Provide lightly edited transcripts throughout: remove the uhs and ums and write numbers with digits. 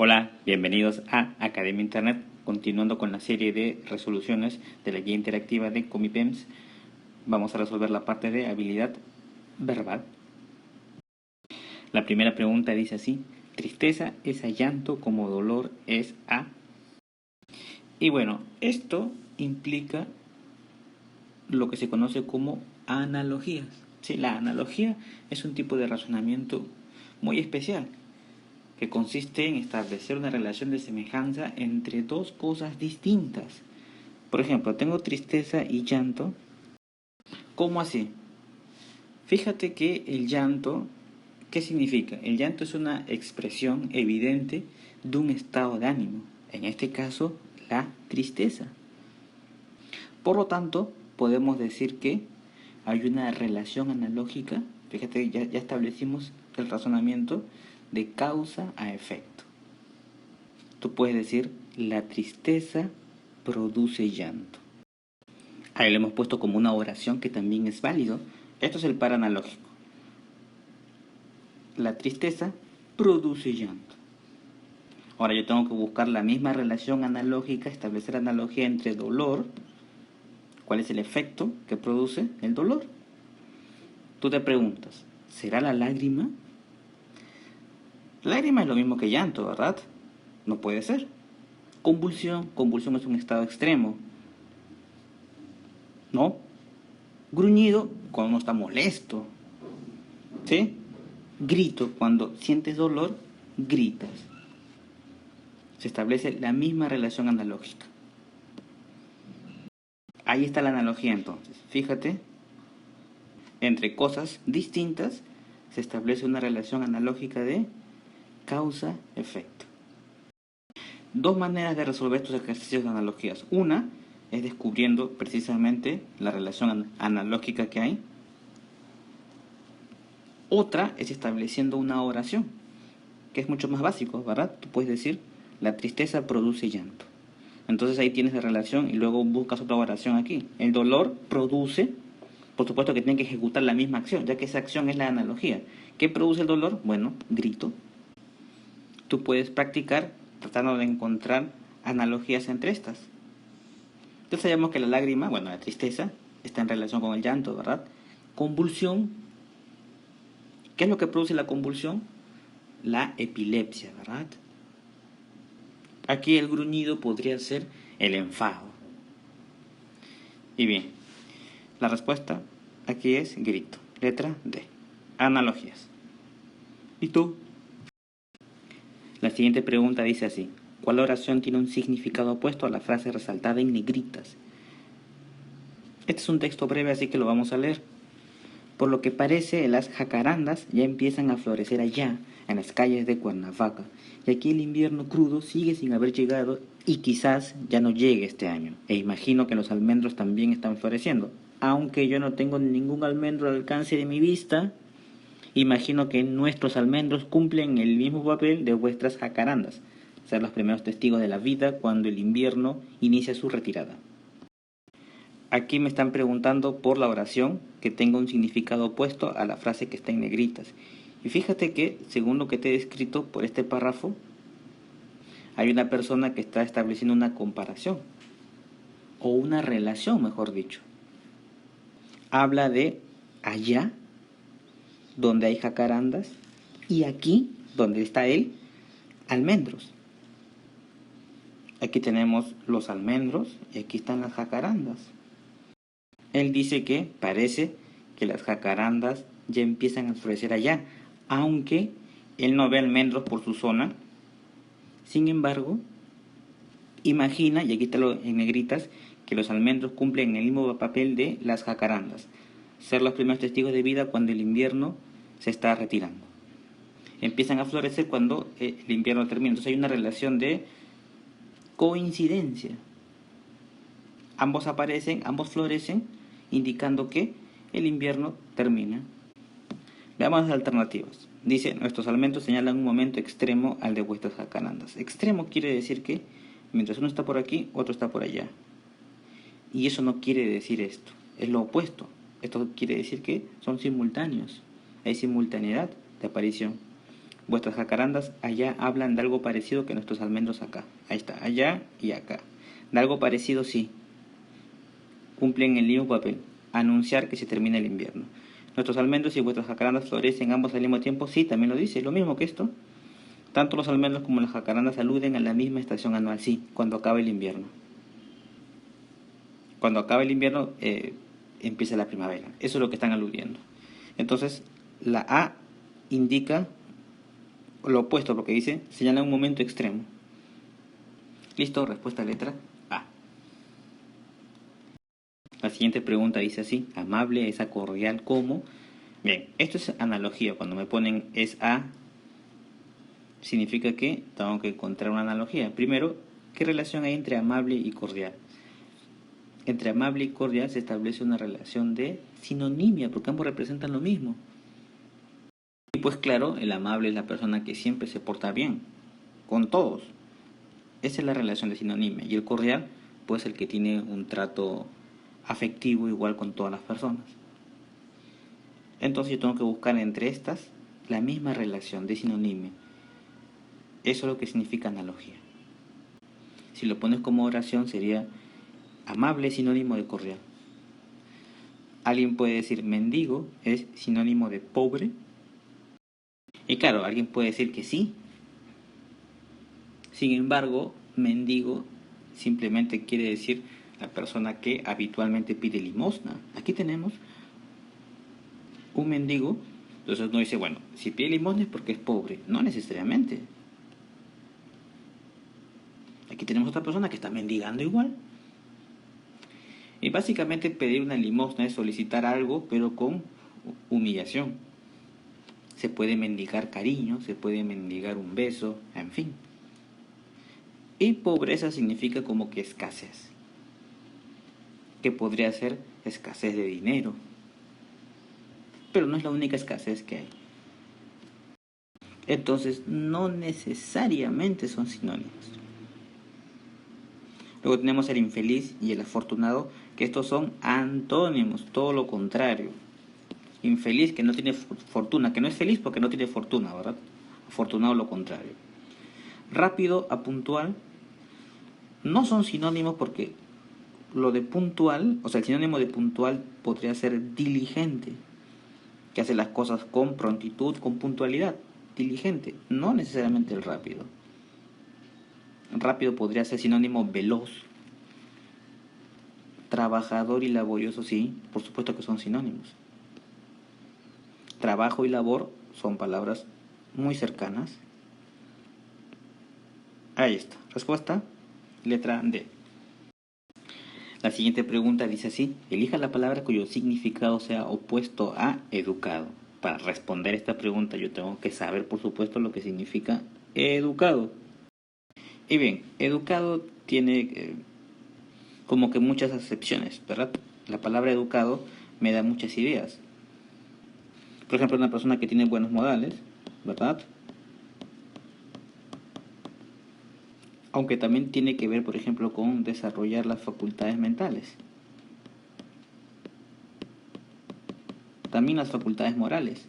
Hola, bienvenidos a Academia Internet, continuando con la serie de resoluciones de la guía interactiva de Comipems. Vamos a resolver la parte de habilidad verbal. La primera pregunta dice así: tristeza es a llanto como dolor es a... Y bueno, esto implica lo que se conoce como analogías. ¿Sí? La analogía es un tipo de razonamiento muy especial, que consiste en establecer una relación de semejanza entre dos cosas distintas. Por ejemplo, tengo tristeza y llanto. ¿Cómo así? Fíjate que el llanto, ¿qué significa? El llanto es una expresión evidente de un estado de ánimo, en este caso, la tristeza. Por lo tanto, podemos decir que hay una relación analógica. Fíjate, ya establecimos el razonamiento de causa a efecto. Tú puedes decir, la tristeza produce llanto. Ahí lo hemos puesto como una oración que también es válido. Esto es el par analógico. La tristeza produce llanto. Ahora yo tengo que buscar la misma relación analógica, establecer analogía entre dolor. ¿Cuál es el efecto que produce el dolor? Tú te preguntas, ¿será la lágrima? Lágrima es lo mismo que llanto, ¿verdad? No puede ser. Convulsión es un estado extremo, ¿no? Gruñido cuando uno está molesto, ¿sí? Grito, cuando sientes dolor, gritas. Se establece la misma relación analógica. Ahí está la analogía entonces. Fíjate, entre cosas distintas se establece una relación analógica de causa-efecto. Dos maneras de resolver estos ejercicios de analogías. Una es descubriendo precisamente la relación analógica que hay. Otra es estableciendo una oración, que es mucho más básico, ¿verdad? Tú puedes decir, la tristeza produce llanto. Entonces ahí tienes la relación y luego buscas otra oración aquí. El dolor produce, por supuesto que tiene que ejecutar la misma acción, ya que esa acción es la analogía. ¿Qué produce el dolor? Bueno, grito. Tú puedes practicar tratando de encontrar analogías entre estas. Entonces sabemos que la lágrima, bueno, la tristeza, está en relación con el llanto, ¿verdad? Convulsión. ¿Qué es lo que produce la convulsión? La epilepsia, ¿verdad? Aquí el gruñido podría ser el enfado. Y bien, la respuesta aquí es grito. Letra D. Analogías. ¿Y tú? La siguiente pregunta dice así: ¿cuál oración tiene un significado opuesto a la frase resaltada en negritas? Este es un texto breve, así que lo vamos a leer. Por lo que parece, las jacarandas ya empiezan a florecer allá, en las calles de Cuernavaca, y aquí el invierno crudo sigue sin haber llegado y quizás ya no llegue este año. E imagino que los almendros también están floreciendo. Aunque yo no tengo ningún almendro al alcance de mi vista, imagino que nuestros almendros cumplen el mismo papel de vuestras jacarandas, ser los primeros testigos de la vida cuando el invierno inicia su retirada. Aquí me están preguntando por la oración que tenga un significado opuesto a la frase que está en negritas. Y fíjate que, según lo que te he descrito por este párrafo, hay una persona que está estableciendo una comparación, o una relación, mejor dicho. Habla de allá, donde hay jacarandas, y aquí, donde está él, almendros. Aquí tenemos los almendros y aquí están las jacarandas. Él dice que parece que las jacarandas ya empiezan a florecer allá, aunque él no ve almendros por su zona. Sin embargo, imagina, y aquí está lo en negritas, que los almendros cumplen el mismo papel de las jacarandas, ser los primeros testigos de vida cuando el invierno se está retirando. Empiezan a florecer cuando el invierno termina. Entonces hay una relación de coincidencia. Ambos aparecen, ambos florecen, indicando que el invierno termina. Veamos las alternativas. Dice, nuestros almendros señalan un momento extremo al de vuestras jacarandas. Extremo quiere decir que mientras uno está por aquí, otro está por allá. Y eso no quiere decir esto, es lo opuesto. Esto quiere decir que son simultáneos, hay simultaneidad de aparición. Vuestras jacarandas allá hablan de algo parecido que nuestros almendros acá. Ahí está, allá y acá. De algo parecido sí. Cumplen el mismo papel. Anunciar que se termina el invierno. Nuestros almendros y vuestras jacarandas florecen ambos al mismo tiempo. Sí, también lo dice. Lo mismo que esto. Tanto los almendros como las jacarandas aluden a la misma estación anual. Sí, cuando acaba el invierno. Cuando acaba el invierno empieza la primavera. Eso es lo que están aludiendo. Entonces, la A indica lo opuesto a lo que dice, señala un momento extremo. Listo, respuesta letra A. La siguiente pregunta dice así: amable es cordial como. Bien, esto es analogía. Cuando me ponen es A, significa que tengo que encontrar una analogía. Primero, ¿qué relación hay entre amable y cordial? Entre amable y cordial se establece una relación de sinonimia, porque ambos representan lo mismo. Y pues claro, el amable es la persona que siempre se porta bien, con todos. Esa es la relación de sinonimia. Y el cordial, pues el que tiene un trato afectivo igual con todas las personas. Entonces yo tengo que buscar entre estas la misma relación de sinonimia. Eso es lo que significa analogía. Si lo pones como oración sería amable sinónimo de cordial. Alguien puede decir mendigo es sinónimo de pobre. Y claro, alguien puede decir que sí. Sin embargo, mendigo simplemente quiere decir la persona que habitualmente pide limosna. Aquí tenemos un mendigo. Entonces uno dice, bueno, si pide limosna es porque es pobre. No necesariamente. Aquí tenemos otra persona que está mendigando igual. Y básicamente pedir una limosna es solicitar algo, pero con humillación. Se puede mendigar cariño, se puede mendigar un beso, en fin. Y pobreza significa como que escasez. Que podría ser escasez de dinero. Pero no es la única escasez que hay. Entonces, no necesariamente son sinónimos. Luego tenemos el infeliz y el afortunado, que estos son antónimos, todo lo contrario. Infeliz, que no tiene fortuna, que no es feliz porque no tiene fortuna, ¿verdad? Afortunado, lo contrario. Rápido a puntual no son sinónimos porque lo de puntual, o sea, el sinónimo de puntual podría ser diligente, que hace las cosas con prontitud, con puntualidad. Diligente, no necesariamente el rápido. Rápido podría ser sinónimo veloz. Trabajador y laborioso, sí, por supuesto que son sinónimos. Trabajo y labor son palabras muy cercanas. Ahí está. Respuesta, letra D. La siguiente pregunta dice así: elija la palabra cuyo significado sea opuesto a educado. Para responder esta pregunta yo tengo que saber, por supuesto, lo que significa educado. Y bien, educado tiene como que muchas acepciones, ¿verdad? La palabra educado me da muchas ideas. Por ejemplo, una persona que tiene buenos modales, ¿verdad? Aunque también tiene que ver, por ejemplo, con desarrollar las facultades mentales. También las facultades morales.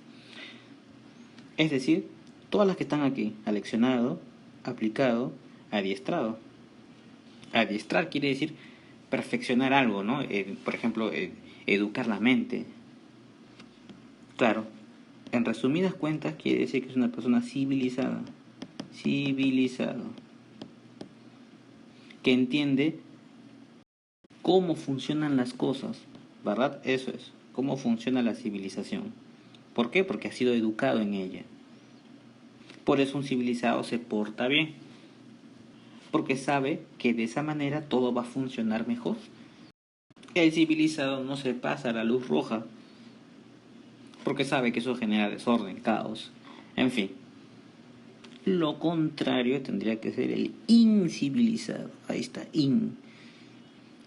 Es decir, todas las que están aquí: aleccionado, aplicado, adiestrado. Adiestrar quiere decir perfeccionar algo, ¿no? Por ejemplo, educar la mente. Claro, en resumidas cuentas quiere decir que es una persona civilizada. Civilizado. Que entiende cómo funcionan las cosas, ¿verdad? Eso es, cómo funciona la civilización. ¿Por qué? Porque ha sido educado en ella. Por eso un civilizado se porta bien. Porque sabe que de esa manera todo va a funcionar mejor. El civilizado no se pasa a la luz roja, porque sabe que eso genera desorden, caos, en fin. Lo contrario tendría que ser el incivilizado. Ahí está,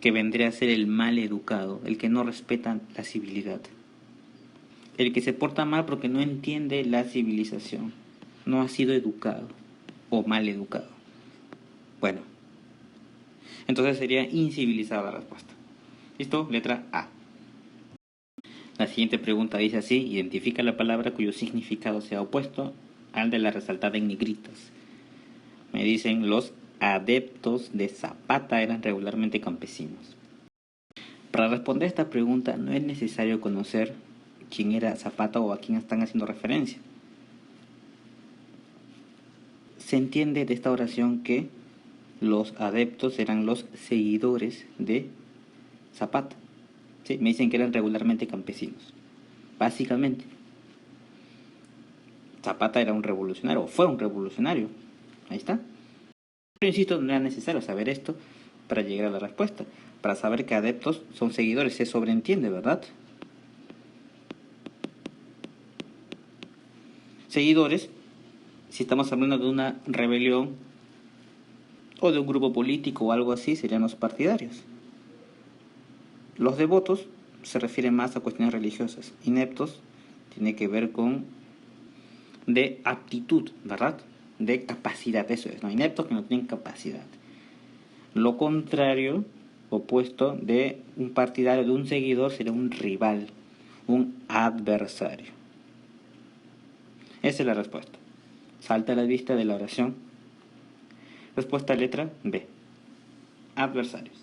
que vendría a ser el mal educado, el que no respeta la civilidad. El que se porta mal porque no entiende la civilización, no ha sido educado o mal educado. Bueno, entonces sería incivilizada la respuesta. ¿Listo? Letra A. La siguiente pregunta dice así: identifica la palabra cuyo significado sea opuesto al de la resaltada en negritas. Me dicen, los adeptos de Zapata eran regularmente campesinos. Para responder esta pregunta no es necesario conocer quién era Zapata o a quién están haciendo referencia. Se entiende de esta oración que los adeptos eran los seguidores de Zapata. ¿Sí? Me dicen que eran regularmente campesinos. Básicamente, Zapata era un revolucionario, o fue un revolucionario. Ahí está. Pero insisto, no era necesario saber esto para llegar a la respuesta. Para saber que adeptos son seguidores, se sobreentiende, ¿verdad? Seguidores, si estamos hablando de una rebelión o de un grupo político o algo así, serían los partidarios. Los devotos se refieren más a cuestiones religiosas. Ineptos tiene que ver con de aptitud, ¿verdad? De capacidad, eso es, ¿no? Ineptos que no tienen capacidad. Lo contrario, opuesto de un partidario, de un seguidor, sería un rival, un adversario. Esa es la respuesta. Salta a la vista de la oración. Respuesta letra B. Adversarios.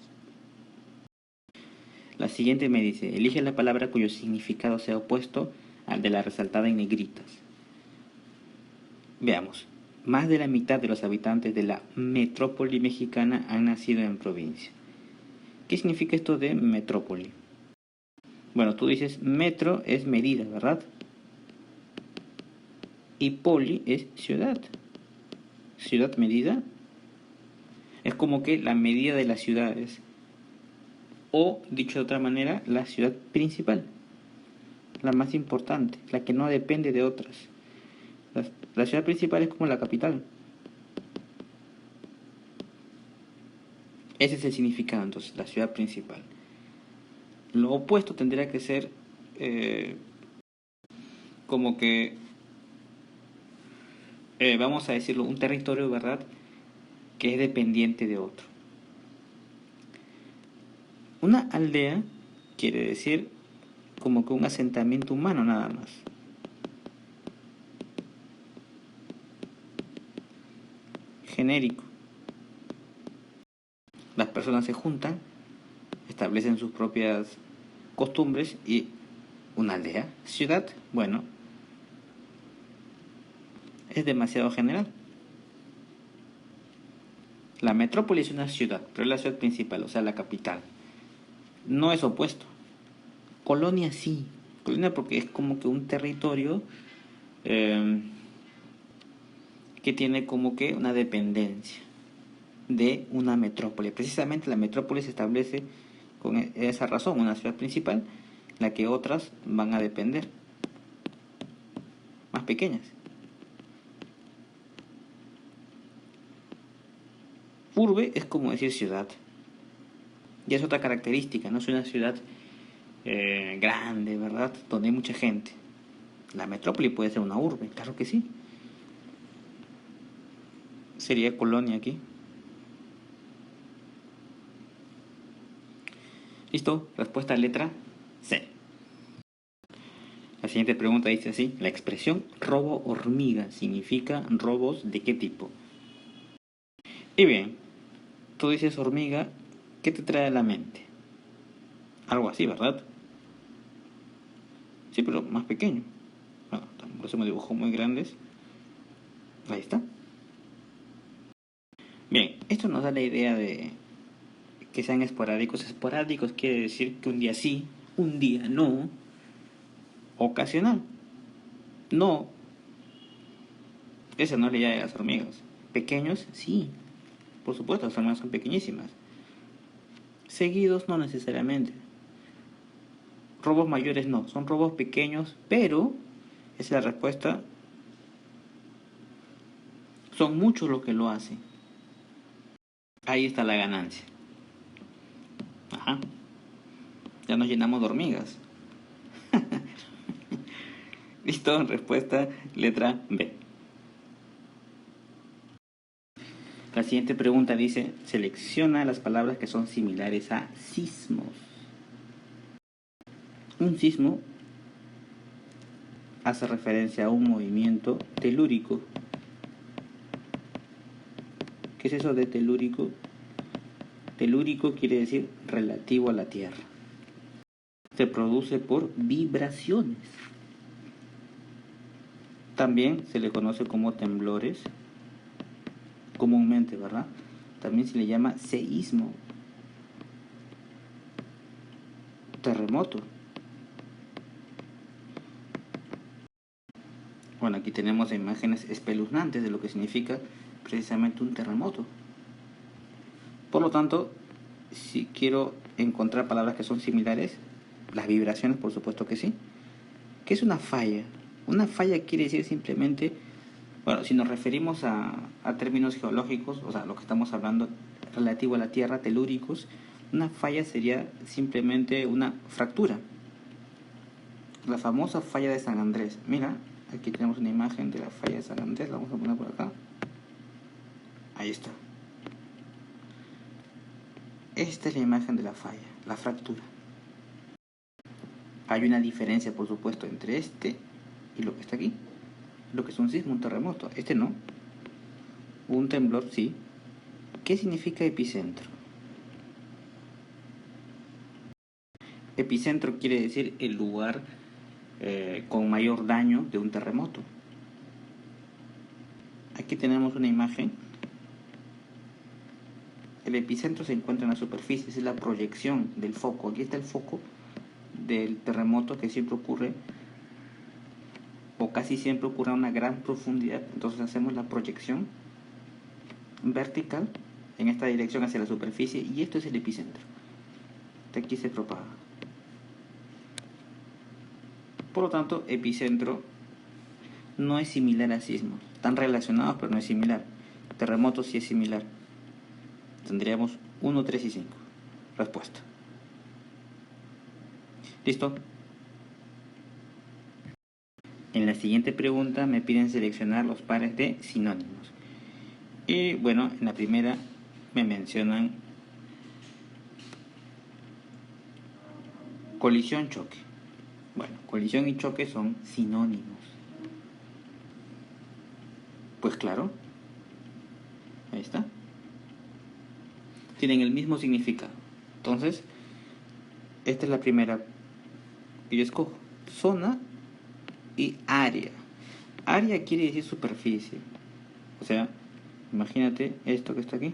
La siguiente me dice, elige la palabra cuyo significado sea opuesto al de la resaltada en negritas. Veamos. Más de la mitad de los habitantes de la metrópoli mexicana han nacido en provincia. ¿Qué significa esto de metrópoli? Bueno, tú dices metro es medida, ¿verdad? Y poli es ciudad. Ciudad medida es como que la medida de las ciudades. O, dicho de otra manera, la ciudad principal. La más importante, la que no depende de otras. La ciudad principal es como la capital. Ese es el significado, entonces, la ciudad principal. Lo opuesto tendría que ser como que, vamos a decirlo, un territorio, ¿verdad?, que es dependiente de otro. Una aldea quiere decir como que un asentamiento humano nada más. Genérico. Las personas se juntan, establecen sus propias costumbres y una aldea, ciudad, bueno, es demasiado general. La metrópoli es una ciudad, pero es la ciudad principal, o sea, la capital. No es opuesto. Colonia sí. Colonia porque es como que un territorio que tiene como que una dependencia de una metrópoli. Precisamente la metrópoli se establece con esa razón, una ciudad principal, la que otras van a depender, más pequeñas. Urbe es como decir ciudad. Y es otra característica, no es una ciudad grande, ¿verdad?, donde hay mucha gente. La metrópoli puede ser una urbe, claro que sí. Sería colonia aquí. ¿Listo? Respuesta letra C. La siguiente pregunta dice así: la expresión robo hormiga significa robos de qué tipo. Y bien, tú dices hormiga, ¿qué te trae a la mente? Algo así, ¿verdad? Sí, pero más pequeño. Bueno, por eso me dibujo muy grandes. Ahí está. Bien, esto nos da la idea de que sean esporádicos. Esporádicos quiere decir que un día sí, un día no. Ocasional. No. Esa no es la idea de las hormigas. Pequeños, sí. Por supuesto, las hormigas son pequeñísimas. Seguidos, no necesariamente. Robos mayores no, son robos pequeños, pero, esa es la respuesta, son muchos los que lo hacen. Ahí está la ganancia. Ajá. Ya nos llenamos de hormigas. Listo, respuesta letra B. La siguiente pregunta dice, selecciona las palabras que son similares a sismos. Un sismo hace referencia a un movimiento telúrico. ¿Qué es eso de telúrico? Telúrico quiere decir relativo a la Tierra. Se produce por vibraciones. También se le conoce como temblores, comúnmente, ¿verdad? También se le llama seísmo, terremoto. Bueno, aquí tenemos imágenes espeluznantes de lo que significa precisamente un terremoto. Por lo tanto, si quiero encontrar palabras que son similares, las vibraciones, por supuesto que sí. ¿Qué es una falla? Una falla quiere decir simplemente, bueno, si nos referimos a términos geológicos, o sea, lo que estamos hablando relativo a la Tierra, telúricos, una falla sería simplemente una fractura. La famosa falla de San Andrés. Mira, aquí tenemos una imagen de la falla de San Andrés, la vamos a poner por acá. Ahí está. Esta es la imagen de la falla, la fractura. Hay una diferencia, por supuesto, entre este y lo que está aquí. Lo que es un sismo, un terremoto. Este no. Un temblor, sí. ¿Qué significa epicentro? Epicentro quiere decir el lugar con mayor daño de un terremoto. Aquí tenemos una imagen. El epicentro se encuentra en la superficie, es la proyección del foco. Aquí está el foco del terremoto que siempre ocurre, o casi siempre ocurre a una gran profundidad. Entonces hacemos la proyección vertical en esta dirección hacia la superficie y esto es el epicentro. De aquí se propaga. Por lo tanto, epicentro no es similar a sismos. Están relacionados, pero no es similar. Terremoto sí es similar. Tendríamos 1, 3 y 5. Respuesta. ¿Listo? En la siguiente pregunta me piden seleccionar los pares de sinónimos. Y bueno, en la primera me mencionan colisión-choque. Bueno, colisión y choque son sinónimos. Pues claro, ahí está. Tienen el mismo significado. Entonces, esta es la primera que yo escojo. Zona y área. Área quiere decir superficie. O sea, imagínate esto que está aquí.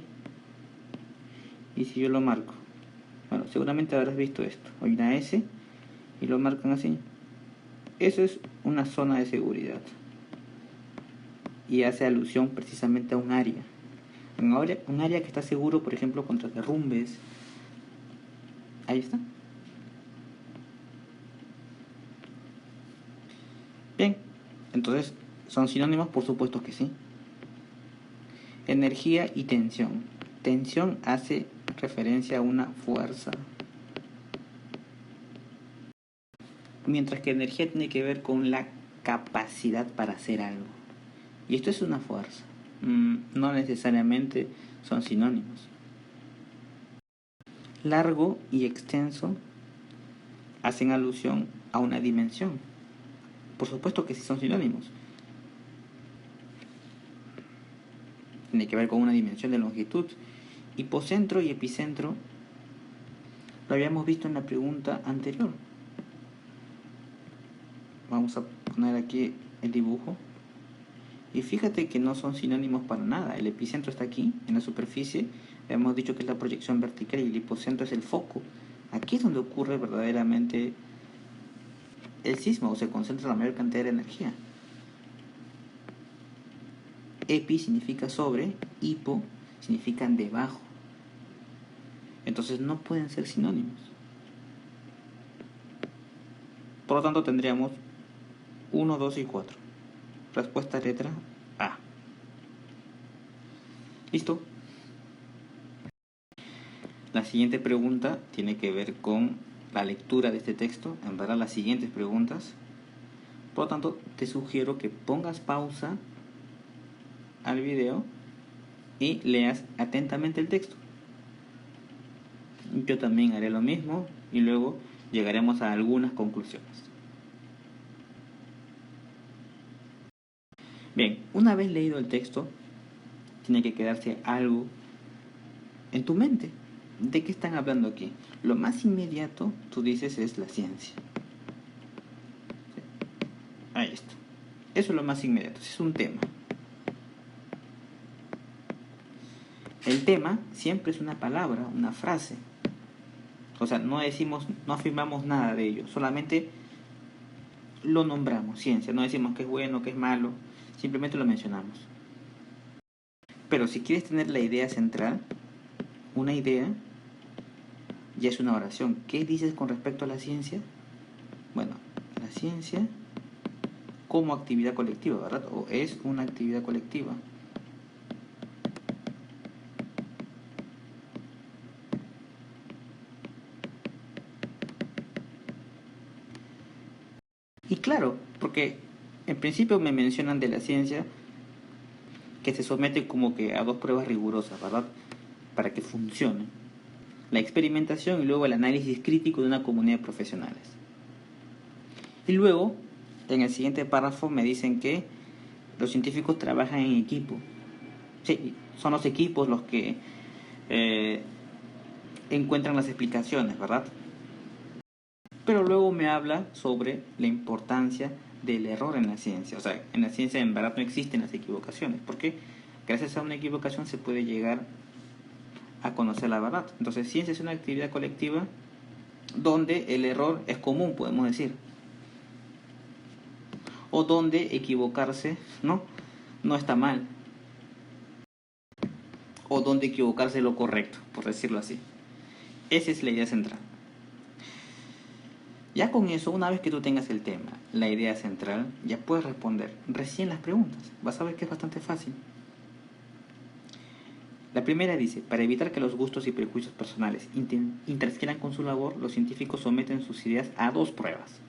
Y si yo lo marco. Bueno, seguramente habrás visto esto. Hay una S y lo marcan así. Eso es una zona de seguridad. Y hace alusión precisamente a un área. Un área que está seguro, por ejemplo, contra derrumbes. Ahí está. Bien, entonces, ¿son sinónimos? Por supuesto que sí. Energía y tensión. Tensión hace referencia a una fuerza. Mientras que energía tiene que ver con la capacidad para hacer algo. Y esto es una fuerza. No necesariamente son sinónimos. Largo y extenso hacen alusión a una dimensión. Por supuesto que sí son sinónimos. Tiene que ver con una dimensión de longitud. Hipocentro y epicentro lo habíamos visto en la pregunta anterior. Vamos a poner aquí el dibujo. Y fíjate que no son sinónimos para nada. El epicentro está aquí, en la superficie. Hemos dicho que es la proyección vertical y el hipocentro es el foco. Aquí es donde ocurre verdaderamente el sismo, o se concentra la mayor cantidad de energía. Epi significa sobre, hipo significan debajo. Entonces no pueden ser sinónimos. Por lo tanto tendríamos 1, 2 y 4. Respuesta letra A. ¿Listo? La siguiente pregunta tiene que ver con la lectura de este texto. En verdad, las siguientes preguntas. Por lo tanto, te sugiero que pongas pausa al video y leas atentamente el texto. Yo también haré lo mismo y luego llegaremos a algunas conclusiones. Bien, una vez leído el texto, tiene que quedarse algo en tu mente. ¿De qué están hablando aquí? Lo más inmediato, tú dices, es la ciencia. ¿Sí? Ahí está. Eso es lo más inmediato, es un tema. El tema siempre es una palabra, una frase. O sea, no decimos, no afirmamos nada de ello, solamente lo nombramos, ciencia. No decimos que es bueno, que es malo, simplemente lo mencionamos. Pero si quieres tener la idea central, una idea ya es una oración. ¿Qué dices con respecto a la ciencia? Bueno, la ciencia como actividad colectiva, ¿verdad? O es una actividad colectiva. Y claro, porque en principio me mencionan de la ciencia que se somete como que a dos pruebas rigurosas, ¿verdad? Para que funcione. La experimentación y luego el análisis crítico de una comunidad de profesionales. Y luego, en el siguiente párrafo me dicen que los científicos trabajan en equipo. Sí, son los equipos los que encuentran las explicaciones, ¿verdad? Pero luego me habla sobre la importancia del error en la ciencia. O sea, en la ciencia en verdad no existen las equivocaciones, porque gracias a una equivocación se puede llegar a conocer la verdad. Entonces, ciencia es una actividad colectiva donde el error es común, podemos decir. O donde equivocarse no está mal. O donde equivocarse es lo correcto, por decirlo así. Esa es la idea central. Ya con eso, una vez que tú tengas el tema, la idea central, ya puedes responder recién las preguntas. Vas a ver que es bastante fácil. La primera dice, para evitar que los gustos y prejuicios personales interfieran con su labor, los científicos someten sus ideas a dos pruebas.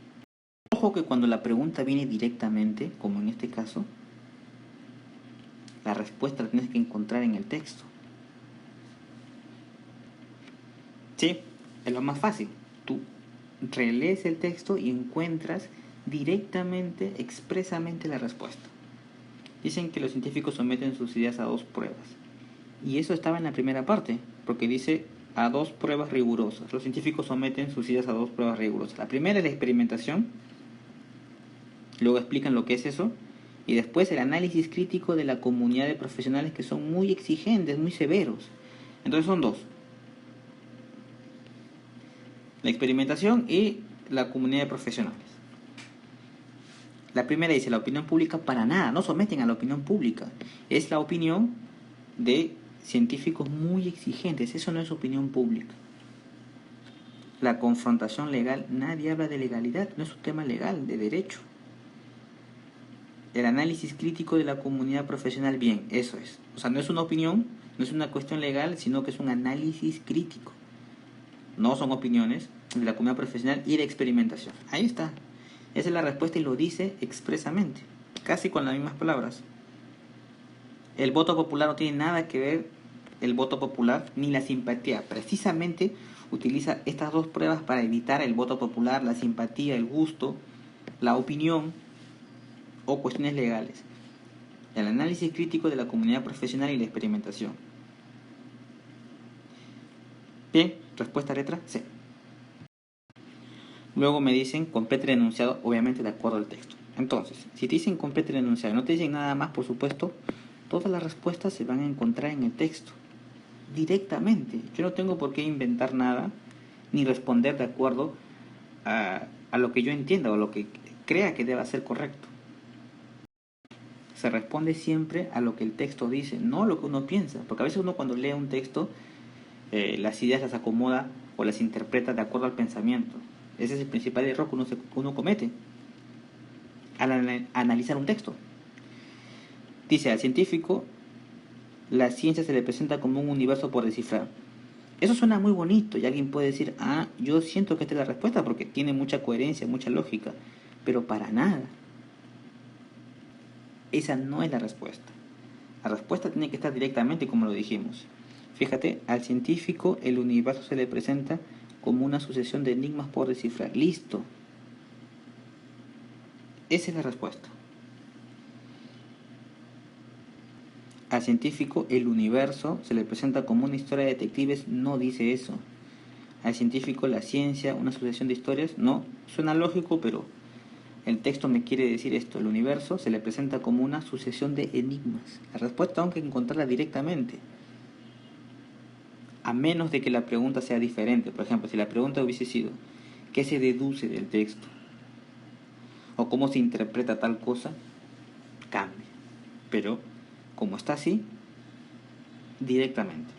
Ojo que cuando la pregunta viene directamente, como en este caso, la respuesta la tienes que encontrar en el texto. Sí, es lo más fácil. Tú relees el texto y encuentras directamente, expresamente la respuesta. Dicen que los científicos someten sus ideas a dos pruebas. Y eso estaba en la primera parte, porque dice a dos pruebas rigurosas. Los científicos someten sus ideas a dos pruebas rigurosas. La primera es la experimentación, luego explican lo que es eso, y después el análisis crítico de la comunidad de profesionales que son muy exigentes, muy severos. Entonces son dos. La experimentación y la comunidad de profesionales. La primera dice, la opinión pública para nada, no someten a la opinión pública. Es la opinión de científicos muy exigentes, eso no es opinión pública. La confrontación legal, nadie habla de legalidad, no es un tema legal, de derecho. El análisis crítico de la comunidad profesional, bien, eso es. O sea, no es una opinión, no es una cuestión legal, sino que es un análisis crítico. No son opiniones de la comunidad profesional y de experimentación. Ahí está. Esa es la respuesta y lo dice expresamente, casi con las mismas palabras. El voto popular no tiene nada que ver, el voto popular ni la simpatía. Precisamente utiliza estas dos pruebas para evitar el voto popular, la simpatía, el gusto, la opinión o cuestiones legales. El análisis crítico de la comunidad profesional y la experimentación. Bien, respuesta letra C. Luego me dicen complete el enunciado, obviamente de acuerdo al texto. Entonces, si te dicen complete el enunciado y no te dicen nada más, por supuesto, todas las respuestas se van a encontrar en el texto. Directamente. Yo no tengo por qué inventar nada ni responder de acuerdo a lo que yo entienda o a lo que crea que deba ser correcto. Se responde siempre a lo que el texto dice, no a lo que uno piensa. Porque a veces uno cuando lee un texto, las ideas las acomoda o las interpreta de acuerdo al pensamiento. Ese es el principal error que uno comete al analizar un texto. Dice, al científico, la ciencia se le presenta como un universo por descifrar. Eso suena muy bonito y alguien puede decir, yo siento que esta es la respuesta porque tiene mucha coherencia, mucha lógica, pero para nada. Esa no es la respuesta. La respuesta tiene que estar directamente como lo dijimos. Fíjate, al científico el universo se le presenta como una sucesión de enigmas por descifrar. Listo. Esa es la respuesta. Al científico el universo se le presenta como una historia de detectives, no dice eso. Al científico la ciencia, una sucesión de historias, no. Suena lógico, pero el texto me quiere decir esto. El universo se le presenta como una sucesión de enigmas. La respuesta tengo que encontrarla directamente. A menos de que la pregunta sea diferente. Por ejemplo, si la pregunta hubiese sido ¿qué se deduce del texto? O cómo se interpreta tal cosa, cambia. Pero como está así, directamente.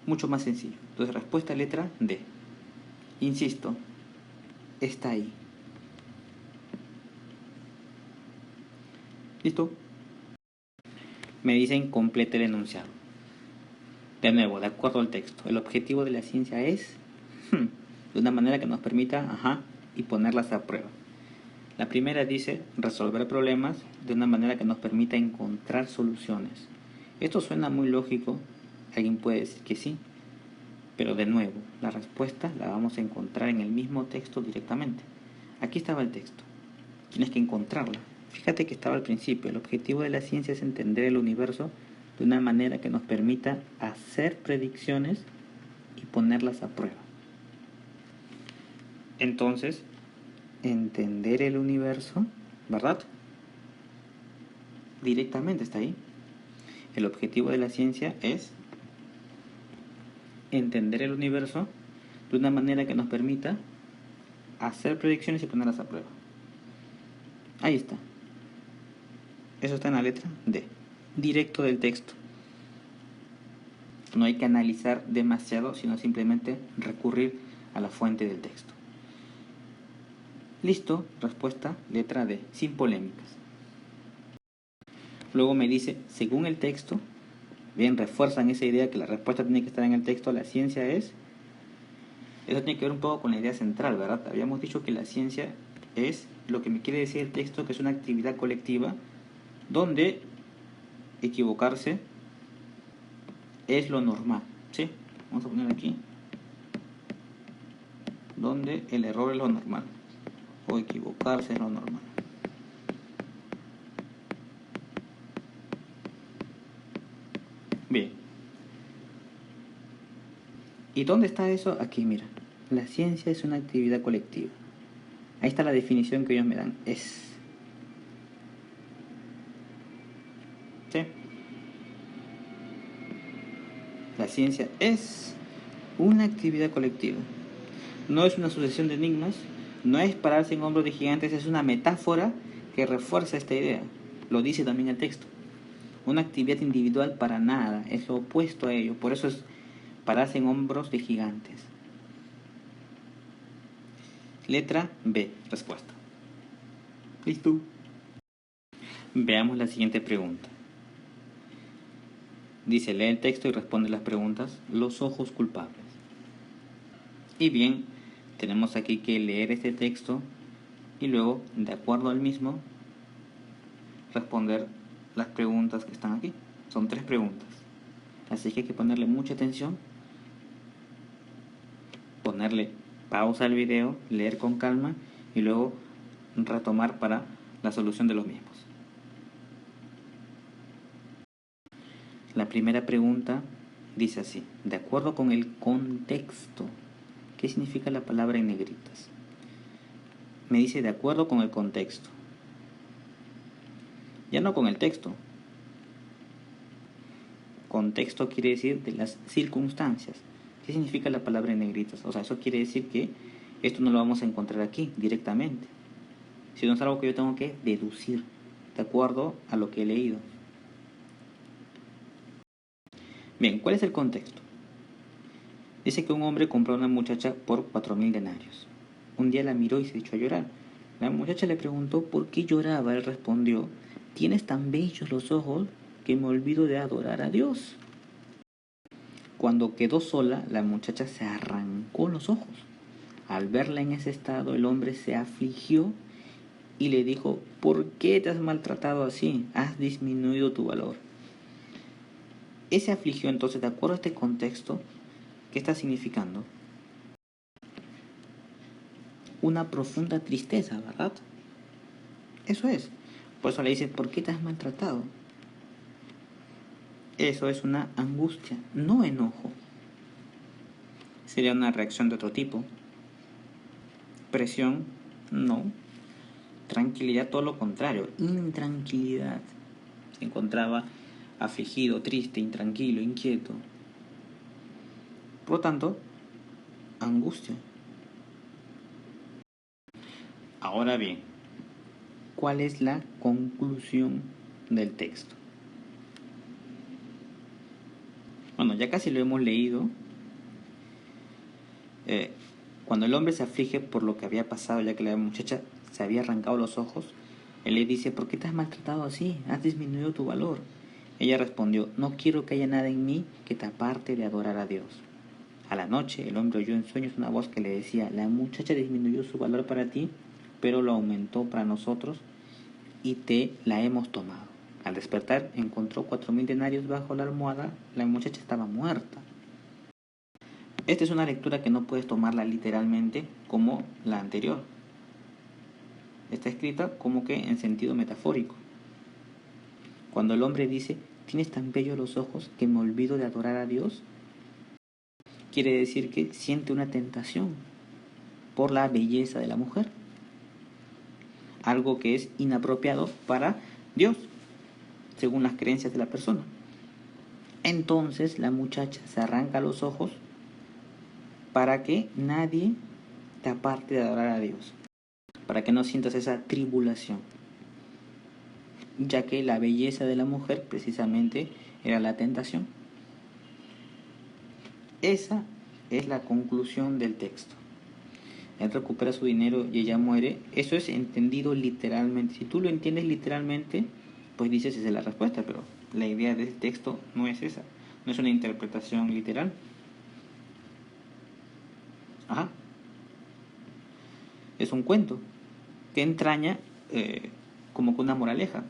Mucho más sencillo. Entonces, respuesta letra D. Insisto, está ahí. ¿Listo? Me dicen complete el enunciado. De nuevo, de acuerdo al texto. El objetivo de la ciencia es de una manera que nos permita, y ponerlas a prueba. La primera dice resolver problemas de una manera que nos permita encontrar soluciones. Esto suena muy lógico, alguien puede decir que sí, pero de nuevo, la respuesta la vamos a encontrar en el mismo texto directamente. Aquí estaba el texto, tienes que encontrarla. Fíjate que estaba al principio, el objetivo de la ciencia es entender el universo de una manera que nos permita hacer predicciones y ponerlas a prueba. Entonces, entender el universo, ¿verdad? Directamente está ahí. El objetivo de la ciencia es entender el universo de una manera que nos permita hacer predicciones y ponerlas a prueba. Ahí está. Eso está en la letra D. Directo del texto. No hay que analizar demasiado, sino simplemente recurrir a la fuente del texto. Listo, respuesta letra D, sin polémicas. Luego me dice, según el texto, bien, refuerzan esa idea que la respuesta tiene que estar en el texto, la ciencia es... Eso tiene que ver un poco con la idea central, ¿verdad? Habíamos dicho que la ciencia es lo que me quiere decir el texto, que es una actividad colectiva donde equivocarse es lo normal, ¿sí? Vamos a poner aquí, donde el error es lo normal, o equivocarse es lo normal. Bien. ¿Y dónde está eso? Aquí, mira. La ciencia es una actividad colectiva. Ahí está la definición que ellos me dan. Es. ¿Sí? La ciencia es una actividad colectiva. No es una sucesión de enigmas, no es pararse en hombros de gigantes, es una metáfora que refuerza esta idea. Lo dice también el texto. Una actividad individual para nada, es lo opuesto a ello. Por eso es pararse en hombros de gigantes. Letra B, respuesta. ¿Listo? Veamos la siguiente pregunta. Dice, lee el texto y responde las preguntas. Los ojos culpables. Y bien, tenemos aquí que leer este texto y luego, de acuerdo al mismo, responder las preguntas que están aquí. Son 3 preguntas. Así que hay que ponerle mucha atención, ponerle pausa al video, leer con calma y luego retomar para la solución de los mismos. La primera pregunta dice así, de acuerdo con el contexto. ¿Qué significa la palabra en negritas? Me dice de acuerdo con el contexto. Ya no con el texto. Contexto quiere decir de las circunstancias. ¿Qué significa la palabra en negritas? O sea, eso quiere decir que esto no lo vamos a encontrar aquí directamente, sino es algo que yo tengo que deducir de acuerdo a lo que he leído. Bien, ¿cuál es el contexto? Dice que un hombre compró a una muchacha por 4.000 denarios. Un día la miró y se echó a llorar. La muchacha le preguntó por qué lloraba. Él respondió, tienes tan bellos los ojos que me olvido de adorar a Dios. Cuando quedó sola, la muchacha se arrancó los ojos. Al verla en ese estado, el hombre se afligió y le dijo, ¿por qué te has maltratado así? Has disminuido tu valor. Ese afligió entonces, de acuerdo a este contexto, ¿qué está significando? Una profunda tristeza, ¿verdad? Eso es. Por eso le dice, ¿por qué te has maltratado? Eso es una angustia, no enojo. Sería una reacción de otro tipo. Presión, no. Tranquilidad, todo lo contrario, intranquilidad. Se encontraba afligido, triste, intranquilo, inquieto. Por lo tanto, angustia. Ahora bien, ¿cuál es la conclusión del texto? Bueno, ya casi lo hemos leído. Cuando el hombre se aflige por lo que había pasado, ya que la muchacha se había arrancado los ojos, él le dice: ¿por qué te has maltratado así? ¿Has disminuido tu valor? Ella respondió: no quiero que haya nada en mí que te aparte de adorar a Dios. A la noche, el hombre oyó en sueños una voz que le decía: la muchacha disminuyó su valor para ti, pero lo aumentó para nosotros y te la hemos tomado. Al despertar, encontró 4.000 denarios bajo la almohada. La muchacha estaba muerta. Esta es una lectura que no puedes tomarla literalmente como la anterior. Está escrita como que en sentido metafórico. Cuando el hombre dice: tienes tan bellos los ojos que me olvido de adorar a Dios, quiere decir que siente una tentación por la belleza de la mujer, algo que es inapropiado para Dios, según las creencias de la persona. Entonces la muchacha se arranca los ojos para que nadie te aparte de adorar a Dios, para que no sientas esa tribulación, ya que la belleza de la mujer precisamente era la tentación. Esa es la conclusión del texto. Él recupera su dinero y ella muere. Eso es entendido literalmente. Si tú lo entiendes literalmente, pues dices esa es la respuesta, pero la idea del texto no es esa, no es una interpretación literal. Es un cuento que entraña como que una moraleja.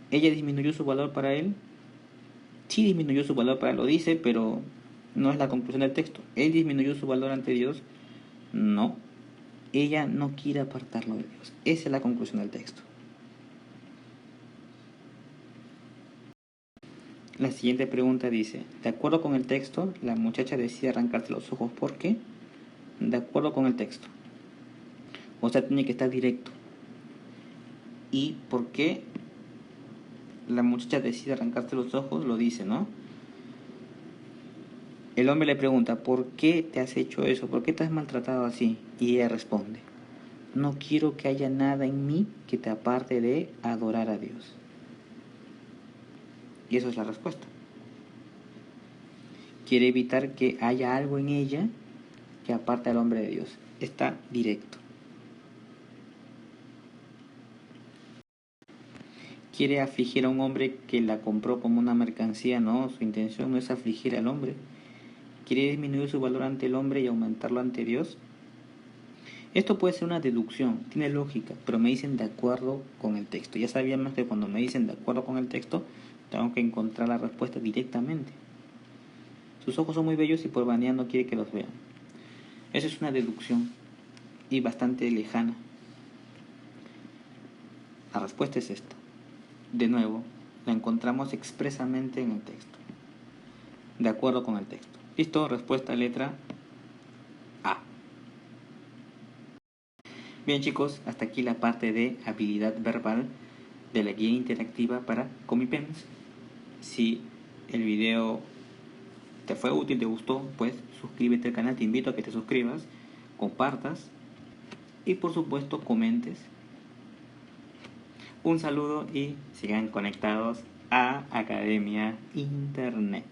Ella disminuyó su valor para él. Sí disminuyó su valor para él, lo dice, pero no es la conclusión del texto. Él disminuyó su valor ante Dios. No. Ella no quiere apartarlo de Dios. Esa es la conclusión del texto. La siguiente pregunta dice: de acuerdo con el texto, la muchacha decide arrancarse los ojos. ¿Por qué? De acuerdo con el texto. O sea, tiene que estar directo. ¿Y por qué la muchacha decide arrancarse los ojos? Lo dice, ¿no? El hombre le pregunta: ¿por qué te has hecho eso? ¿Por qué te has maltratado así? Y ella responde: no quiero que haya nada en mí que te aparte de adorar a Dios. Y eso es la respuesta. Quiere evitar que haya algo en ella que aparte al hombre de Dios. Está directo. Quiere afligir a un hombre que la compró como una mercancía. No, su intención no es afligir al hombre. Quiere disminuir su valor ante el hombre y aumentarlo ante Dios. Esto puede ser una deducción, tiene lógica, pero me dicen de acuerdo con el texto. Ya sabíamos que cuando me dicen de acuerdo con el texto, tengo que encontrar la respuesta directamente. Sus ojos son muy bellos y por vanidad no quiere que los vean. Esa es una deducción y bastante lejana. La respuesta es esta. De nuevo, la encontramos expresamente en el texto. De acuerdo con el texto. ¿Listo? Respuesta letra A. Bien, chicos, hasta aquí la parte de habilidad verbal de la guía interactiva para Comipens. Si el video te fue útil, te gustó, pues suscríbete al canal. Te invito a que te suscribas, compartas y por supuesto comentes. Un saludo y sigan conectados a Academia Internet.